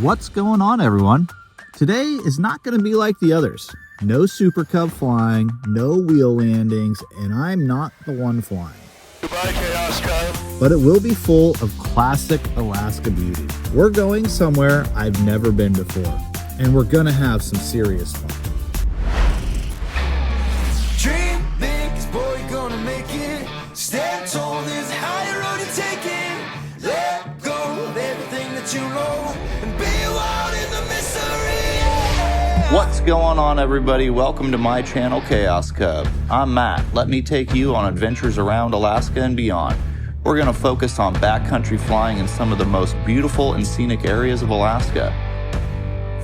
What's going on, everyone? Today is not going to be like the others. No Super Cub flying, no wheel landings, and I'm not the one flying. Goodbye, Chaos Cub. But it will be full of classic Alaska beauty. We're going somewhere I've never been before, and we're going to have some serious fun. Dream big, 'cause boy, you're gonna make it. Stand tall, there's a higher road to take it. Let go of everything that you know and be wild in the mystery. Yeah. What's going on, everybody? Welcome to my channel, Chaos Cub. I'm Matt. Let me take you on adventures around Alaska and beyond. We're going to focus on backcountry flying in some of the most beautiful and scenic areas of Alaska.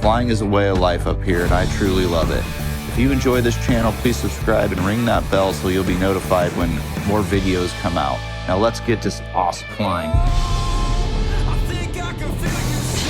Flying is a way of life up here, and I truly love it. If you enjoy this channel, please subscribe and ring that bell so you'll be notified when more videos come out. Now let's get this awesome flying. I think I can feel you say.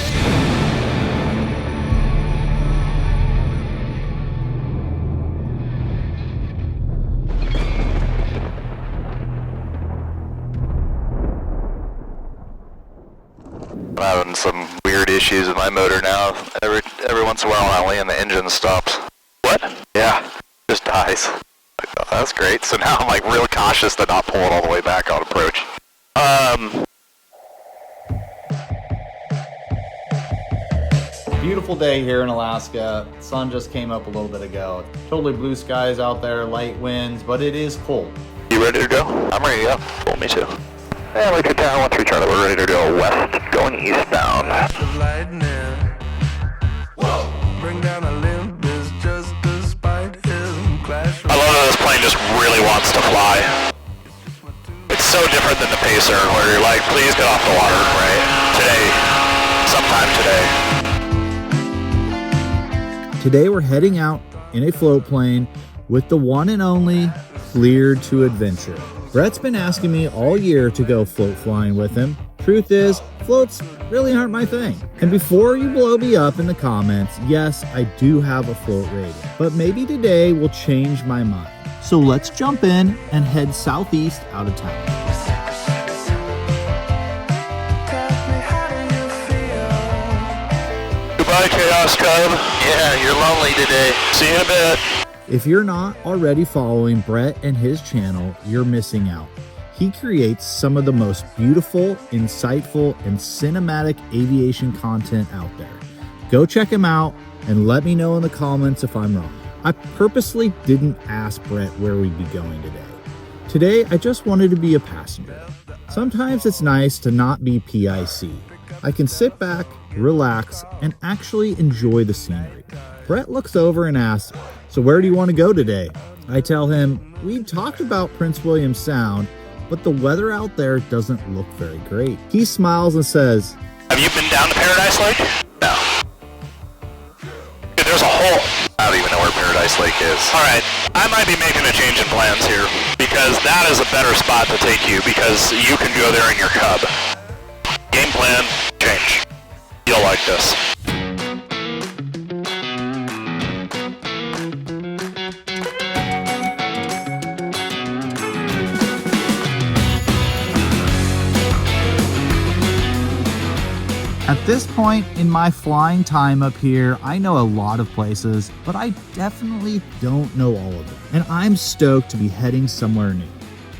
I'm having some weird issues with my motor now. Every once in a while when I land, the engine stops. What? Yeah, just dies. Like, oh, that's great. So now I'm like real cautious to not pull it all the way back on approach. Beautiful day here in Alaska. Sun just came up a little bit ago. Totally blue skies out there, light winds, but it is cold. You ready to go? I'm ready to go. Pull me too. And we get down once we turn it. We're ready to go west, going eastbound. Of lightning. Whoa! Bring down a limb is just despite him clash. I love that this plane just really wants to fly. It's so different than the Pacer, where you're like, please get off the water, right? Today, sometime today. Today we're heading out in a float plane with the one and only Cleared to Adventure. Brett's been asking me all year to go float flying with him. Truth is, floats really aren't my thing. And before you blow me up in the comments, yes, I do have a float rating, but maybe today will change my mind. So let's jump in and head southeast out of town. Goodbye, Chaos Cub. Yeah, you're lonely today. See you in a bit. If you're not already following Brett and his channel, you're missing out. He creates some of the most beautiful, insightful, and cinematic aviation content out there. Go check him out and let me know in the comments if I'm wrong. I purposely didn't ask Brett where we'd be going today. Today, I just wanted to be a passenger. Sometimes it's nice to not be PIC. I can sit back, relax, and actually enjoy the scenery. Brett looks over and asks, "So where do you want to go today?" I tell him, "We talked about Prince William Sound, but the weather out there doesn't look very great." He smiles and says, Have you been down to Paradise Lake? No. Dude, there's a hole. I don't even know where Paradise Lake is. Alright, I might be making a change in plans here, because that is a better spot to take you, because you can go there in your Cub. Game plan, change. You'll like this. At this point in my flying time up here, I know a lot of places, but I definitely don't know all of them. And I'm stoked to be heading somewhere new.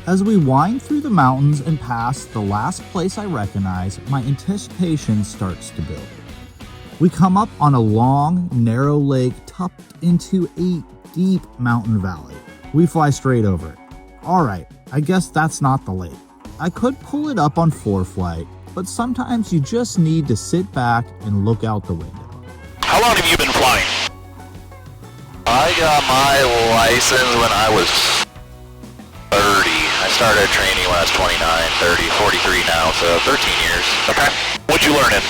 As we wind through the mountains and pass the last place I recognize, my anticipation starts to build. We come up on a long, narrow lake tucked into a deep mountain valley. We fly straight over it. All right, I guess that's not the lake. I could pull it up on ForeFlight, but sometimes you just need to sit back and look out the window. How long have you been flying? I got my license when I was 30. I started training when I was 29, 30, 43 now, so 13 years. Okay. What'd you learn in?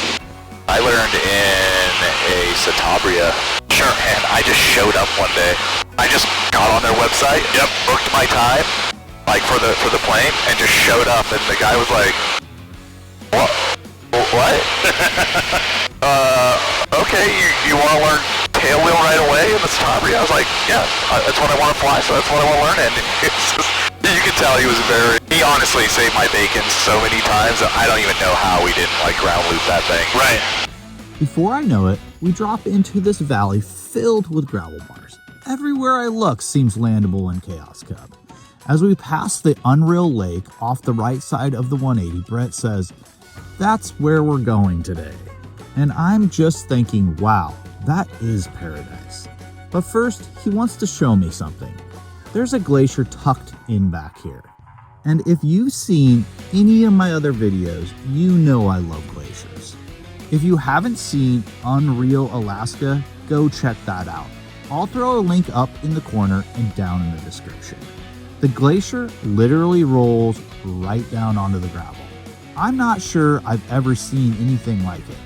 I learned in a Citabria. Sure. And I just showed up one day. I just got on their website, booked my time, like for the plane, and just showed up, and the guy was like, What? Okay, you want to learn tail wheel right away in the Citabria? I was like, yeah, that's what I want to fly, so that's what I want to learn. And it's just, you could tell he honestly saved my bacon so many times that I don't even know how we didn't like ground loop that thing. Right. Before I know it, we drop into this valley filled with gravel bars. Everywhere I look seems landable in Chaos Cub. As we pass the Unreal Lake off the right side of the 180, Brett says, "That's where we're going today." And I'm just thinking, wow, that is paradise. But first, he wants to show me something. There's a glacier tucked in back here. And if you've seen any of my other videos, you know I love glaciers. If you haven't seen Unreal Alaska, go check that out. I'll throw a link up in the corner and down in the description. The glacier literally rolls right down onto the gravel. I'm not sure I've ever seen anything like it.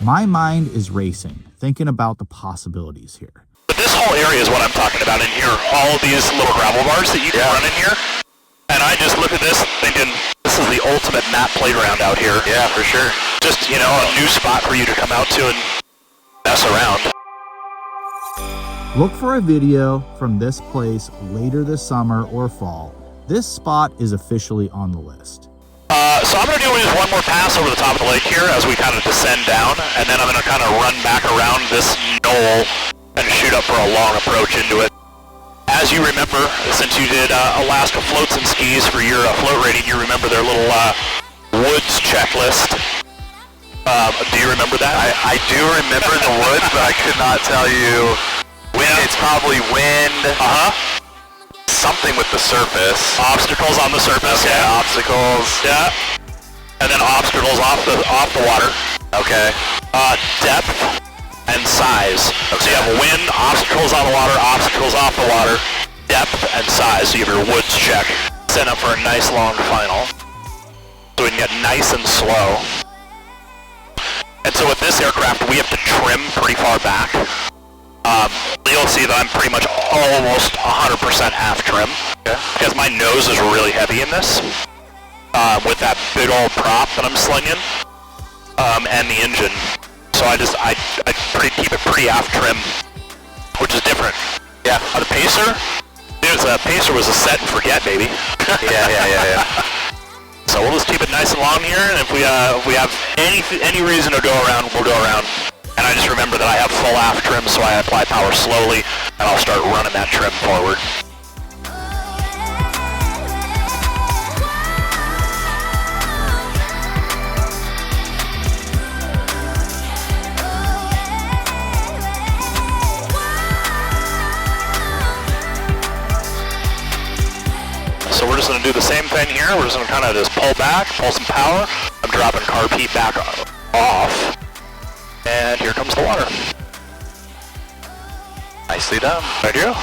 My mind is racing, thinking about the possibilities here. But this whole area is what I'm talking about in here. All of these little gravel bars that you can run in here. And I just look at this thinking, this is the ultimate map playground out here. Yeah, for sure. Just, you know, a new spot for you to come out to and mess around. Look for a video from this place later this summer or fall. This spot is officially on the list. So I'm going to do just one more pass over the top of the lake here as we kind of descend down, and then I'm going to kind of run back around this knoll and shoot up for a long approach into it. As you remember, since you did Alaska floats and skis for your float rating, you remember their little woods checklist. Do you remember that? I do remember the woods, but I could not tell you. It's probably wind. Something with the surface. Obstacles on the surface. Okay, yeah. obstacles. Yeah. And then obstacles off the water. Okay. Depth and size. Okay. So you have wind, obstacles on the water, obstacles off the water, depth and size. So you have your woods check. Set up for a nice long final. So we can get nice and slow. And so with this aircraft, we have to trim pretty far back. You'll see that I'm pretty much almost 100% half trim. Okay. Because my nose is really heavy in this. With that big old prop that I'm slinging. And the engine. So I keep it pretty half trim. Which is different. Yeah. The Pacer? Dude, the Pacer was a set and forget, baby. Yeah. So we'll just keep it nice and long here, and if we have any reason to go around, we'll go around. And I just remember that I have full aft trim, so I apply power slowly, and I'll start running that trim forward. So we're just going to do the same thing here. We're just going to kind of just pull back, pull some power. I'm dropping carb heat back off. And here comes the water. Nicely done. Right here.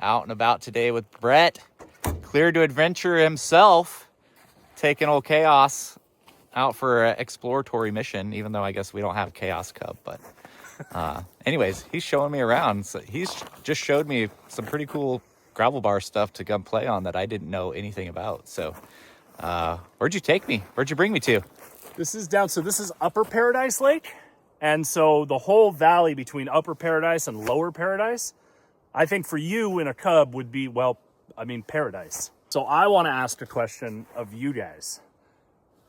Out and about today with Brett, cleared to adventure himself, taking old Chaos out for an exploratory mission, even though I guess we don't have Chaos Cub. But anyways, he's showing me around. So he's just showed me some pretty cool gravel bar stuff to come play on that I didn't know anything about. So where'd you take me? Where'd you bring me to? This is Upper Paradise Lake. And so the whole valley between Upper Paradise and Lower Paradise, I think for you in a Cub would be, paradise. So I want to ask a question of you guys.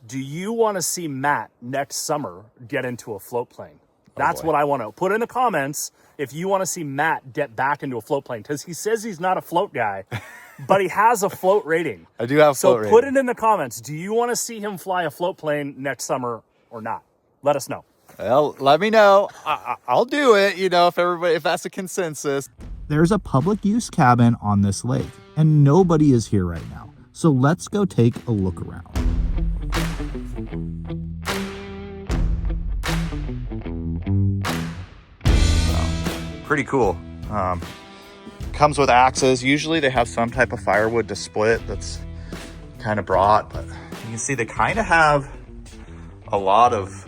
Do you want to see Matt next summer get into a float plane? That's what I want to put in the comments. If you want to see Matt get back into a float plane, because he says he's not a float guy, but he has a float rating. I do have a float rating. So put it in the comments. Do you want to see him fly a float plane next summer or not? Let us know. Well, let me know. I'll do it, if that's a consensus. There's a public use cabin on this lake, and nobody is here right now. So let's go take a look around. Pretty cool. Comes with axes. Usually they have some type of firewood to split that's kind of brought, but you can see they kind of have a lot of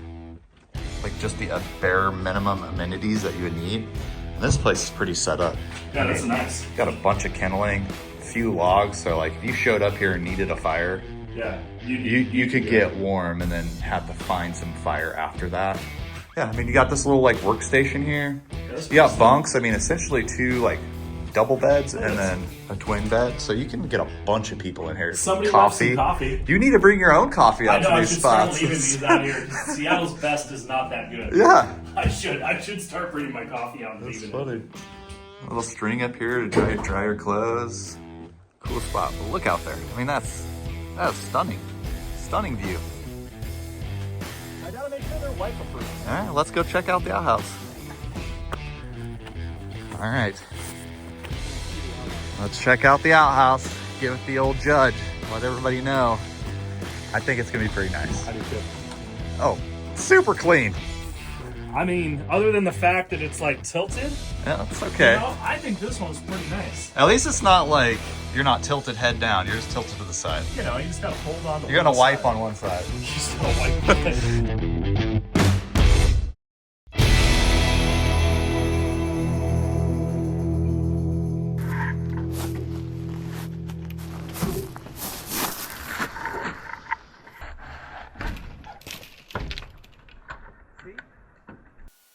just the bare minimum amenities that you would need. And this place is pretty set up. Yeah, that's nice. Got a bunch of kenneling, a few logs, so if you showed up here and needed a fire, Yeah. You could get warm and then have to find some fire after that. Yeah, I mean, you got this little like workstation here. You got bunks. I mean, essentially 2 like double beds and then a twin bed. So you can get a bunch of people in here. Somebody loves some coffee. You need to bring your own coffee out to these spots. I should start leaving these out here. Seattle's best is not that good. Yeah. I should start bringing my coffee out and leaving it. A little string up here to dry your clothes. Cool spot. But look out there. I mean, that's stunning. Stunning view. I gotta make sure they're wife approved. All right, let's go check out the outhouse. All right. Let's check out the outhouse. Give it the old judge. Let everybody know. I think it's gonna be pretty nice. I do too. Oh, super clean. I mean, other than the fact that it's like tilted, Yeah, it's okay. you know, I think this one's pretty nice. At least it's not like you're not tilted head down. You're just tilted to the side. You know, you just gotta hold on to You're gonna one wipe side. on one side. You just gotta wipe.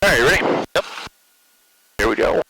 All right, you ready? Yep. Here we go.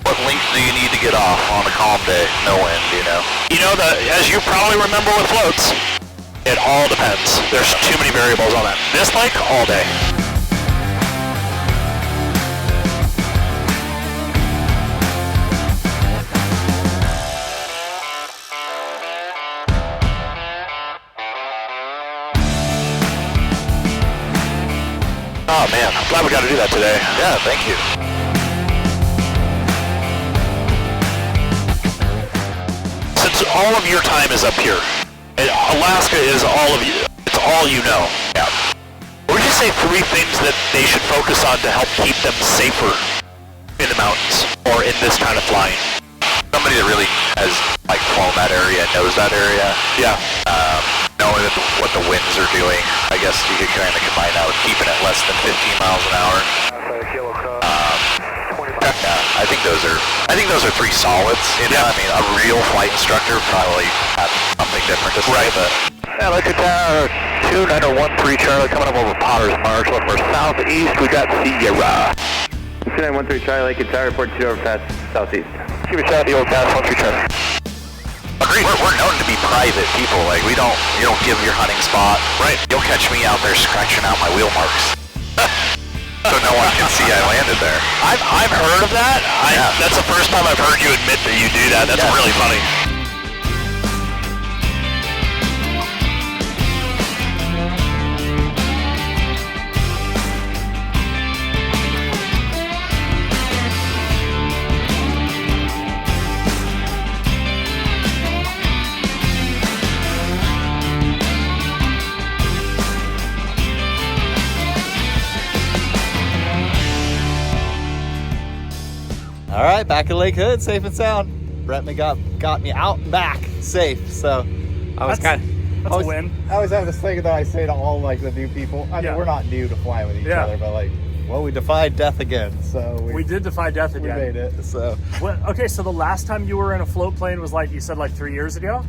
What length do you need to get off on a calm day? No wind, you know. You know that, as you probably remember with floats, it all depends. There's too many variables on that. This lake, all day. Oh man, I'm glad we got to do that today. Yeah, thank you. Since all of your time is up here, and Alaska is all of you, it's all you know. Yeah. Would you say 3 things that they should focus on to help keep them safer in the mountains or in this kind of flying? Somebody that really has like flown that area, knows that area. Yeah. Knowing what the winds are doing, I guess you could kind of combine that with keeping it less than 15 miles an hour. Yeah, I think those are 3 solids. You know, I mean, a real flight instructor probably has something different to say, but. Yeah, Lake Tower 2913 Charlie coming up over Potter's Marsh, looking for southeast. We got Sierra. 2913 Charlie, Lake Tower, report 2 over pass southeast. Give me a shot at the old pass 13 Charlie. Agreed. We're known to be private people. Like you don't give your hunting spot. Right. You'll catch me out there scratching out my wheel marks. So no one can see I landed there. I've heard of that. That's the first time I've heard you admit that you do that. That's really funny. All right, back at Lake Hood, safe and sound. Brett got me out and back safe, so I was That's a win. I always have this thing that I say to all like the new people. I mean, we're not new to flying with each other, but like, well, we defied death again. So we did defy death we again. made it. So okay, so the last time you were in a float plane was like you said, like 3 years ago.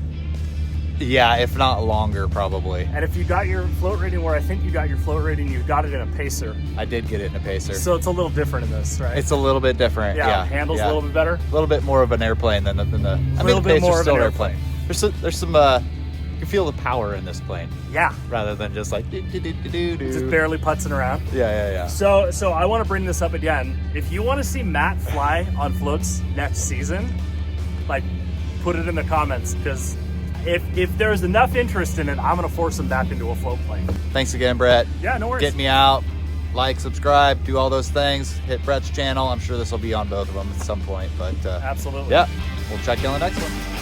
yeah, if not longer, probably. And if you got your float rating where I think you got your float rating, you got it in a pacer. I did get it in a pacer. So it's a little different in this, right? It's a little bit different. Yeah, handles a little bit better. A little bit more of an airplane than the. I mean, little the bit pacer's more of still an airplane. There's some. You can can feel the power in this plane Yeah, rather than just like just barely putzing around. Yeah. So I want to bring this up again. If you want to see Matt fly on floats next season, like, put it in the comments, because if there's enough interest in it, I'm gonna force him back into a float plane. Thanks again, Brett. Yeah, no worries. Get me out. Like, subscribe, do all those things. Hit Brett's channel. I'm sure this will be on both of them at some point. But Absolutely. yeah, we'll check you on the next one.